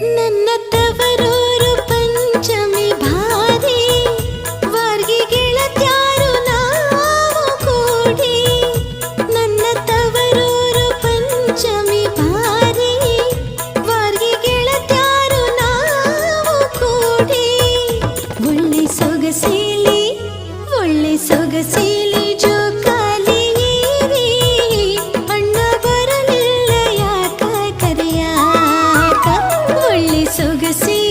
ನನ್ನ ತವರೂರು ಪಂಚಮಿ ಭಾರಿ ವಾರ್ಗಿ ಗೆಳತ್ಯಾರು ನಾವು ಕೂಡಿ ನನ್ನ ತವರೂರು ಪಂಚಮಿ ಭಾರಿ ವಾರ್ಗಿ ಗೆಳತ್ಯಾರು ನಾವು ಕೂಡಿ ಒಳ್ಳೆ ಸೊಗಸೇಲಿ ಜೋಕಾಲಿ ಏರಿ ಅಣ್ಣ ಬರಲಿಲ್ಲ ಯಾಕ ಕರೆಯಾಕ ಒಳ್ಳೆ ಸೊಗಸೇಲಿ